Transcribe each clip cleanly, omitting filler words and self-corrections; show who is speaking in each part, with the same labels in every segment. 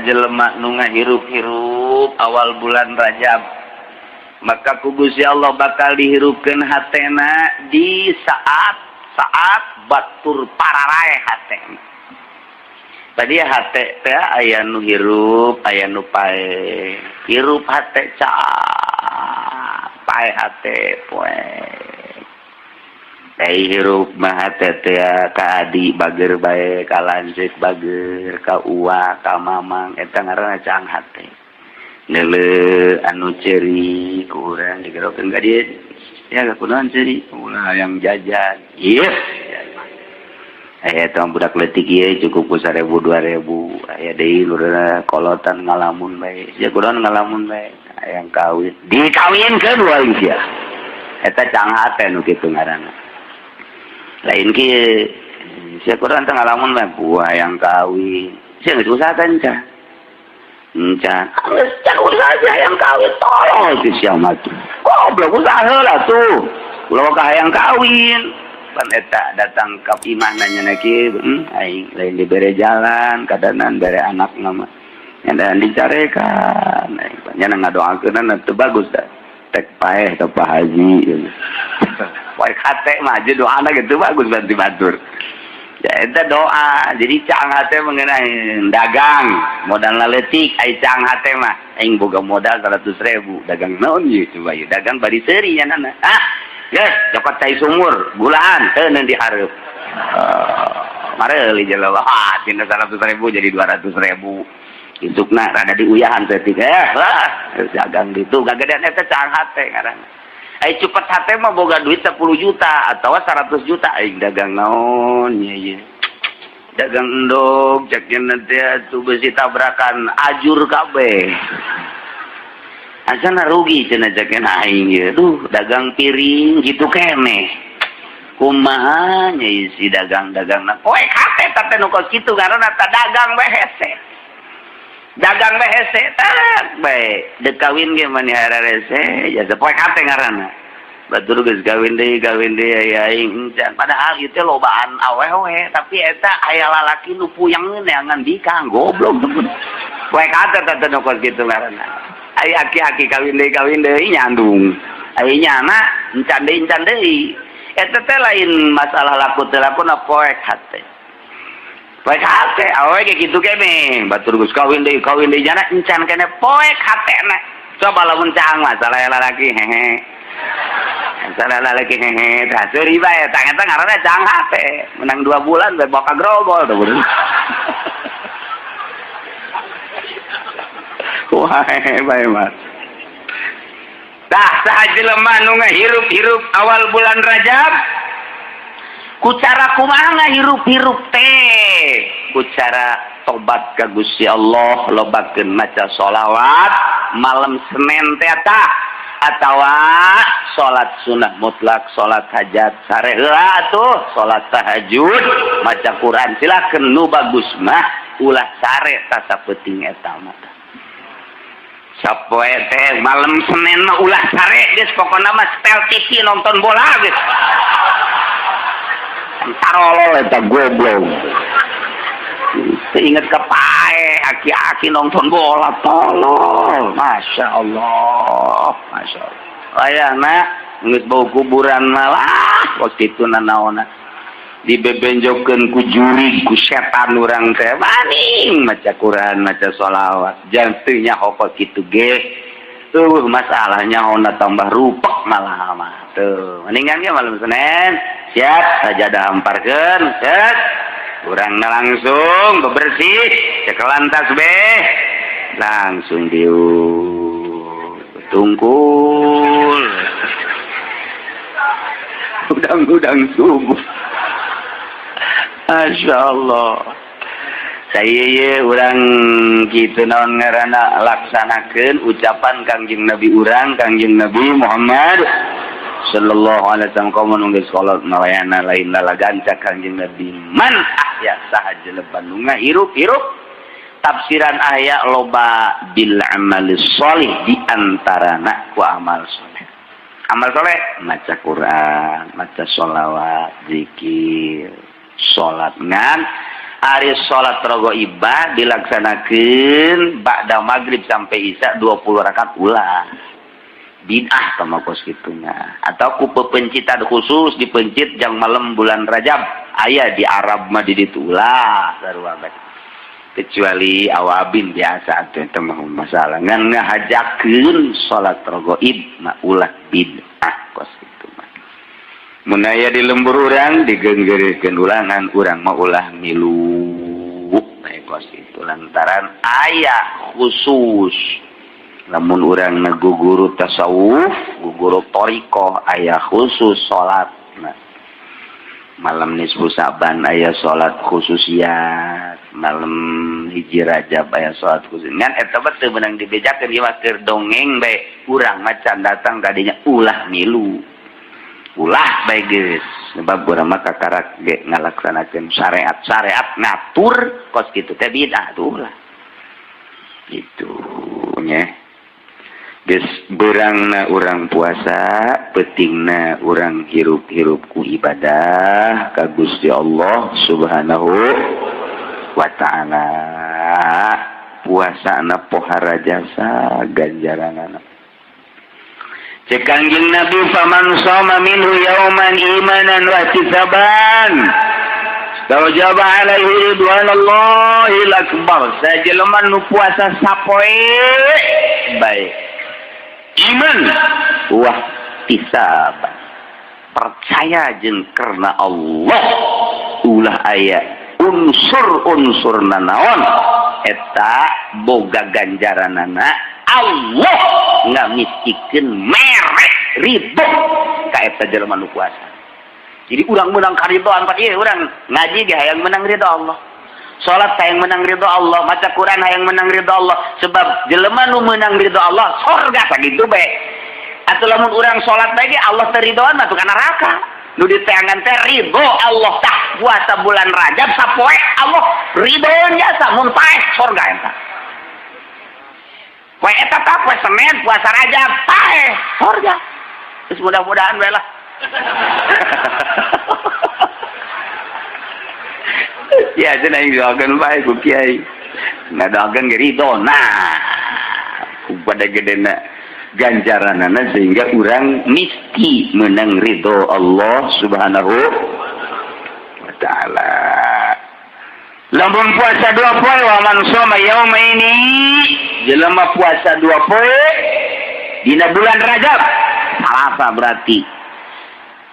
Speaker 1: jelema nu ngahirup-hirup awal bulan Rajab, maka ku Gusti Allah bakal dihirupkeun hatena di saat batur pararae hatena. Tadi hate teh aya nu hirup, aya nu pae. Hirup hate pae hate poe. Teh hirup mah hate teh ka adi bager bae, ka lanceuk bager, ka uwa, ka mamang eta ngaranna cang hate. Neule anu ceuri ku urang digerokeun ka dieu. Ya kunaon ceuri? Ulah yang jajan. Ieu. Eta budak leutik ieu cukup ku 1.000 2.000. Aya deui lurana kolotan ngalamun bae. Ya kunaon ngalamun bae? Hayang kawin. Dikawinkeun wae sia. Eta cang hate nu kitu ngaranna. Lain kieu sia kunaon teh ngalamun bae buah hayang kawin. Sia geus usahakeun ca. Encan. Geus cak usaha hayang kawin tolong si sia mah. Goblok usaha heula tuh. Ulah ka hayang kawin. Pan eta datang ka imah nanya kieu aing lain dibere jalan kadanan bere anak nama nyanda dicarekan aing nya ngadoakeun teu bagus da tek paeh teu Pak Haji poe hate mah aja doana gitu bagus bantu batur ya eta doa jadi cang hate mengenai dagang modal leutik ai cang hate mah aing boga modal 100.000 dagang naon ieu coba ieu dagang bari seuri nya nana yes, cokot cai sumur, gulaan, teuneun dihareup. Mareuli jelema, tina 100.000 jadi 200.000. Isukna rada diuyahan teutik dagang ditu, gagedean eta cang hate ngaranna. Ai cepet hate mah boga duit 10 juta atawa 100 juta aing dagang naon nya ieu. Dagang endog, cek nya teh tu besi tabrakan ajur kabeh. Asana rugi cenah cekeun aing ieu. Duh, dagang piring gitu keneh. Kumaha nya isi dagang-dagangna. Poe hate teh nu kos kitu karena ta dagang we hese. Dagang we hese tak bae. Deuk kawin ge mani hararese, ya poe hate ngaranna. Batur geus gawin deui aya aing encan. Padahal ieu teh lobaan awewe, tapi eta aya lalaki nu puyang neangan dikang goblok. Poe hate teh nu kos kitu ngaranna. Ai aki-aki kawin deui nyandung. Ai nyana encan deui. Eta teh lain masalah laku teu lakuna poek hate. Poek hate awe ge kitu keneh. Batur geus kawin deui nyana encan keneh poek hatena. Coba lamun cang masalah lalaki hehe. Masalah lalaki hehe. Tah seuri bae eta ngaranna cang hate. Menang 2 bulan bae boka grogol tuh. Wah, bae mas. Tah saha jelema nu ngahirup-hirup awal bulan Rajab ku cara kumaha ngahirup-hirup teh ku cara tobat ka Gusti Allah lobakeun maca sholawat malam Senin teh tah atawa salat sunah mutlak salat hajat sare heula atuh salat tahajud maca Quran silakeun nu bagus mah ulah sare ta sapenting eta mah. Sapoe teh malam Senin mah ulah sare geus pokona mah setel TV nonton bola geus. Tarolol eta goblok. Ingat ke pae aki-aki nonton bola tolol. Masya Allah. Ayana geus bau kuburan malah waktu itu nanaona dibebenjokeun ku juri ku setan urang teh maning maca Quran maca sholawat jangan nya hokot kitu ge masalahnya hona tambah rupek malah mah tuh mendingan ge malam Senin siap sajadah hamparkeun set urangna langsung bebersih cekelan tasbih langsung tungkul udang subuh. Masya Allah. Saya urang gitu naon ngaranna laksanakeun ucapan Kangjeng Nabi urang Kangjeng Nabi Muhammad sallallahu alaihi wasallam kaum geus salat malayana lain lalagan cak Kangjeng Nabi man ahya sahaja leban nu ngahirup-hirup tafsiran aya loba bil amalis sholih di antarana ku amal saleh. Amal saleh maca Quran, maca sholawat, zikir, salat ngan Ari salat rogoibah dilaksanakeun ba'da maghrib sampai isya 20 rakaat ulah. Bid'ah sama kos gitunya. Atau ku pepencit khusus dipencit jang malam bulan Rajab. Aya di Arab mah di ditu ulah sarua bae. Kecuali awabin biasa itu mah masalah. Ngan ngahajakeun salat rogoib mah ulah bid'ah kos gitu mah. Mun aya di lembur urang digenggeurkeun ulangan urang mah ulah milu kos itu lantaran aya khusus. Lamun urang ngaguguru tasawuf, guguru thariqah aya khusus salat. Nah, malam nisfu Sa'ban aya salat khususiyat, malam hiji Rajab aya salat khusus. Ngan eta teh beunang dibejakeun ieu mah keur dongeng bae. Urang macan datang kadinya ulah milu. Ulah bae geus. Sebab urang mah kakarak ge ngalaksanakeun syariat ngatur kos kitu teh bid'ah tuh ulah. Gitu nya. Geus beurangna urang puasa, pentingna urang hirup-hirup ku ibadah ka Gusti Allah Subhanahu wa taala. Puasana pohara jasa ganjaranana. Cek Kangjeng Nabi faman shoma minhu yauman imanan wa ihtisaban tawajaba alaihi ridwanallahil akbar. Sajelema nu puasa sapoe bae iman wah ihtisaban percaya jeung karena Allah ulah aya unsur-unsur nanaon eta boga ganjaranana Allah ngamistikeun merek ridho ka eta jelema nu puasa. Jadi urang menang karidhoan pad ieu urang ngaji ge hayang menang ridho Allah. Salat hayang menang ridho Allah, maca Quran hayang menang ridho Allah. Sebab jelema nu menang ridho Allah surga sakitu bae. Atuh lamun urang salat bae ge Allah teh ridhoan mah ka neraka. Nu diteangan teh ridho Allah tah puasa bulan Rajab sapoe Allah ridhoan jasa mun paeh surga eta. Poe eta tah poe Senin puasa Rajab paeh surga. Geus mudah-mudahan bae lah. Ya cenah doakeun bae ku kiai. Ngadoakeun ge ridho. Nah, pada gedena ganjaranana sehingga urang mesti menang ridho Allah Subhanahu wa taala. Lamun puasa 2 poe wa man shoma yaumaini jelema puasa 2 poe dina bulan Rajab. Salasa berarti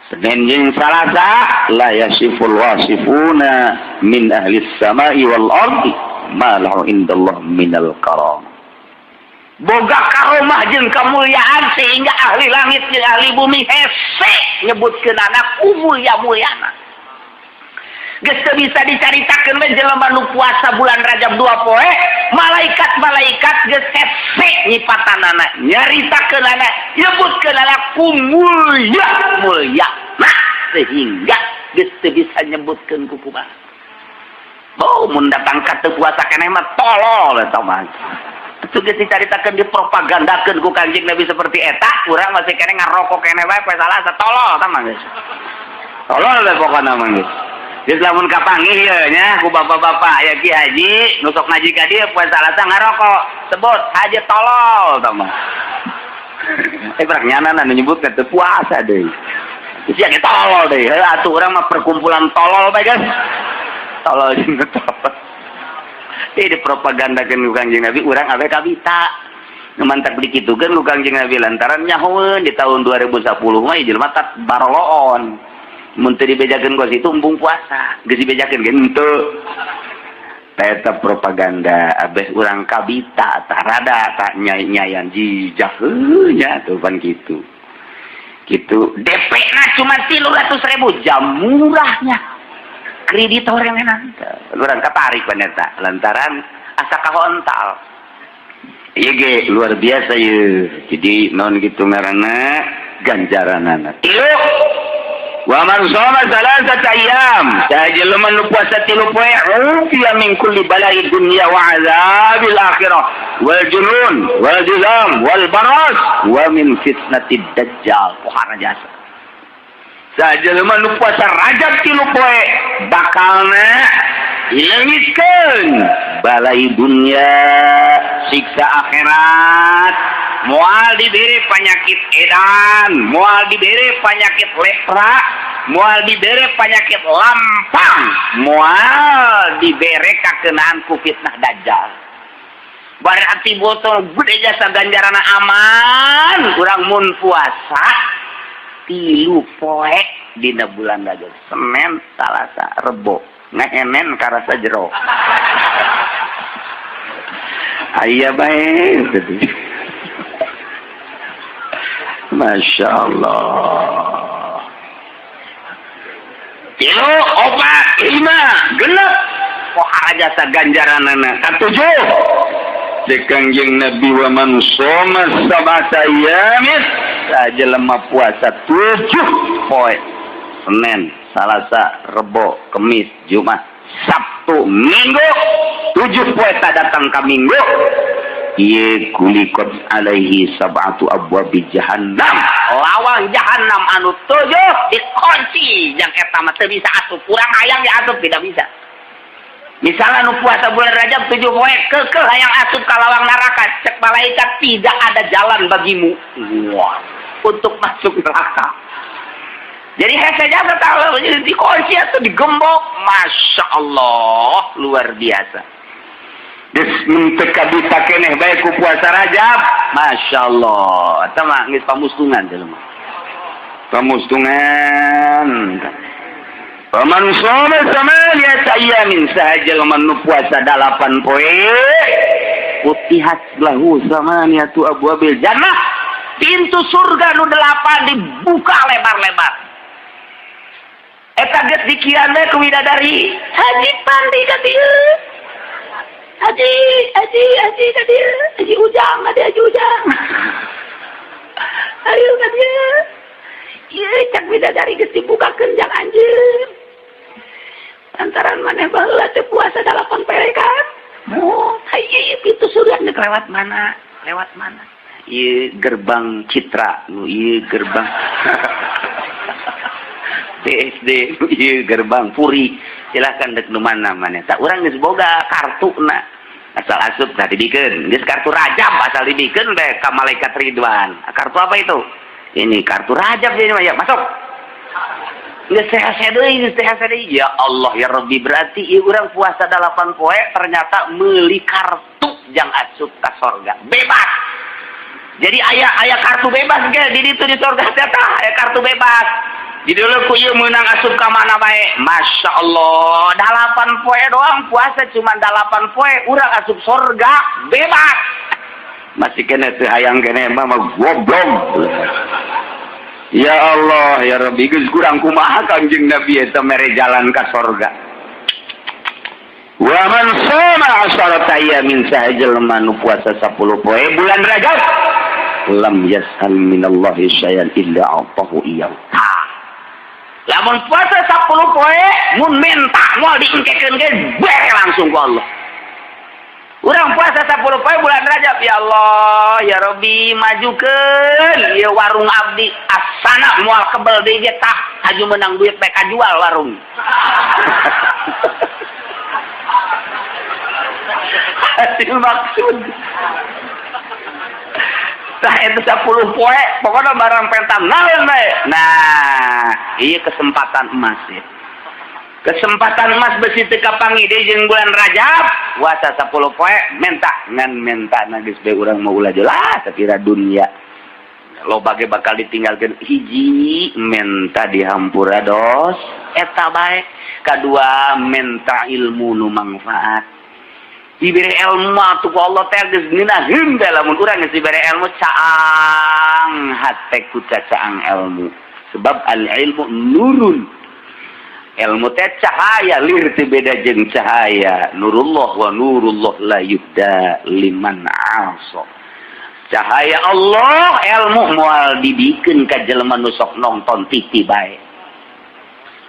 Speaker 1: Senin jeung Salasa la yasiful wasifuna min ahli samai wal ardi ma lahu indallah minal karam. Boga karomah jeung kamulyaan sehingga ahli langit jeung ahli bumi hese nyebutkeun anak mulia-muliana. Geus teu bisa dicaritakeun we jelema nu puasa bulan Rajab 2 poe, malaikat-malaikat geus hese nyipatanana, nyaritakeun anak, nyebutkeun anak mulia. Nah, sehingga geus teu bisa nyebutkeun ku kumaha. Bau mun datang ka teu puasa keneh mah tolol eta mah. Itu geus dicaritakeun dipropagandakeun ku Kanjeng Nabi seperti eta, urang masih keneh ngarokok keneh wae poe Salasa tolol eta mah geus. Tolol we pokona mah geus. Geus lamun kapanggih ieu nya ku bapak-bapak aya Ki Haji nu sok ngaji ka dieu poe Salasa ngarokok, sebut haji tolol eta mah. Berak nyanana nu nyebut teu puasa deui. Sia ge tolol deui. Heuh atuh urang mah perkumpulan tolol bae guys. Tolol jeung tolol. Di propagandakeun ku Kanjeng Nabi urang awe kabita. Mantap dikitukeun ku Kanjeng Nabi lantaran nyahoeun di tahun 2010 mah jelema tat baroloon. Mun teu dibejakeun kos itu embung puasa, geus dibejakeun ge henteu. Eta propaganda abeh urang kabita tah rada tak nyayan jijah nya tuh pan kitu. Kitu DP-na cuma 300.000 jam murahnya. Kredit orang enak. Urang katarik pan eta lantaran asa kahontal. Ieu ge luar biasa ieu. Jadi naon kitu ngaranna ganjaranana. Tilu wa man shoma salasata ayyam sajelema nu puasa 3 poe ufiya min kulli bala'i dunya wa 'adzabil akhirah wal junun wal juzam wal baras wa min fitnatid dajjal pohara jasa. Sajelema nu puasa Rajab 3 poe bakalna dilengitkeun balai dunia siksa akhirat moal diberi penyakit edan moal diberi penyakit lepra moal diberi penyakit lampang moal diberi kakenaan ku fitnah dajjal berarti botol gede jasa ganjaran aman kurang mun puasa 3 poe dina bulan Rajab Senin Salasa Rebo ngehenen karasa jero aya bae Masya Allah 3, 4, 5 genep pohara jasa ganjaranana 7 Kangjeng Nabi wa man shoma sab'ata ayamin saja lemah puasa 7 poe Senin, Salasa, Rebo, Kemis, Jumat, Sabtu, Minggu 7 poe tak datang ke Minggu ieu kulikot alaihi sab'atu abwabi jahannam lawang jahannam anu 7 dikunci yang eta mah teu bisa asup kurang hayang diasup tidak bisa. Misalnya nu puasa bulan Rajab 7 poe keukeul hayang asup ka lawang neraka cek malaikat tidak ada jalan bagimu wah untuk masuk neraka. Jadi hese jaga kalau jadi dikunci atau digembok Masya Allah luar biasa. Geus menteka bisa keneh bae ku puasa Rajab Masya Allah eta mah geus pamustungan jelema. Pamustungan. Paman shoma samaniyata ayamin sahaja lamun puasa 8 poe utihat lahu samaniyatu abwabil jannah pintu surga nu 8 dibuka lebar-lebar eta geus dikian we ku widadari haji pandi ka dieu haji ka dieu haji ujang ka dieu ujang ayo ka dieu ieu cak widadari geus dibukakeun jang anjeun antaran maneh baheula teh puasa 8 poe kan oh ieu pintu surga nek lewat mana ieu gerbang Citra ieu gerbang BSD ieu gerbang Puri silakan dek nu mana maneh tak urang geus boga kartuna asal asup tah dibikeun geus kartu Rajab asal dibikeun teh ka malaikat Ridwan kartu apa itu ini kartu Rajab jadi ya masuk nggak sehat deui ya Allah ya Rabbi berarti ieu urang puasa 8 poe ternyata meuli kartu jang asup ka sorga bebas jadi aya kartu bebas ge di ditu di sorga teh aya kartu bebas jadi lu ku ieu meunang asup ka mana bae Masya Allah 8 poe doang puasa cuma 8 poe urang asup sorga bebas masih kena teu hayang kene mah goblok. Ya Allah ya Rabbi geus kurang kumaha Kangjeng Nabi eta mere jalan ka sorga. Wa man shoma 10 ayamin sahaja lemah nu puasa 10 poe bulan Rajab lam yas'al minallahi syai'an illa atahu iyyahu. Lamun puasa 10 poe mun minta moal diengkekeun ge bere langsung ku Allah. Urang puasa 10 poe bulan Rajab ya Allah ya Rabbi majukeun ieu warung abdi asana moal kebel deui ge tah haju menang duit bae kajual warung. Hasil maksud. Tah eta 10 poe pokona barang pentam naon bae. Nah, ieu kesempatan emas ya. Kesempatan emas besi teu kapangi deui jeung bulan Rajab puasa 10 poe menta ngan menta geus bae urang mau ulah jelas sakira dunya loba ge bakal ditinggalkeun hiji menta dihampura dos eta bae kadua menta ilmu nu manfaat diberi ilmu atuh ku Allah teh geus ngeunaheun da lamun urang geus diberi ilmu caang hate ku caang ilmu sebab al ilmu nurun ilmu teh cahaya lir teu beda jeung cahaya nurullah wa nurullah la yuhda liman asa cahaya Allah ilmu moal dibikeun ka jelema nu sok nonton TV bae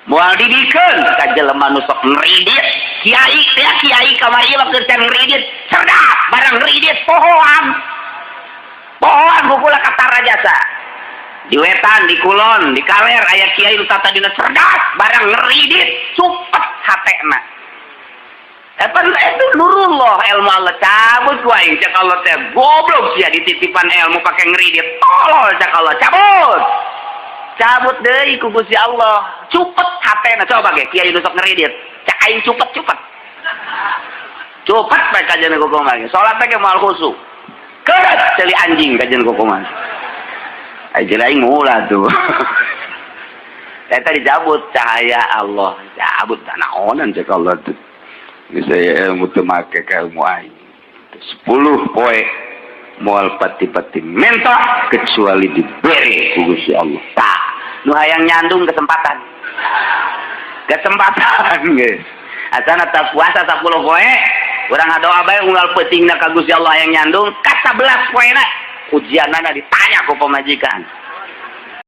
Speaker 1: moal dibikeun ka jelema nu sok ngridit kiai teh kiai kamari mah keur can ngridit cerdas barang ngridit pohoan bukula katara jasa di wetan, di kulon, di kaler aya kiai nu tata dina cerdas barang ngeridit supet hatena Itu nurullah ilmu Allah cabut ku aing cak Allah teh goblok sia dititipan ilmu pakai ngeridit tolol cak Allah cabut deui ku Gusti Allah cupet hatena coba ge kiai nu sok ngeridit cak aing cupet bae kajian ku kumaha salat teh ge moal khusyuk keureut celi anjing kajian ku kumaha aja aing ngulah tuh eta dicabut cahaya Allah cabut naonan cak Allah tuh saya ilmu teu make ka ilmu aing 10 poe moal pati-pati menta kecuali diberi ku Gusti Allah tah nu hayang nyandung kesempatan geus asana tak puasa 10 poe urang ngadoa bae unggal peutingna ka Gusti Allah yang nyandung ka 11 poena ujianana ditanya ku pamajikan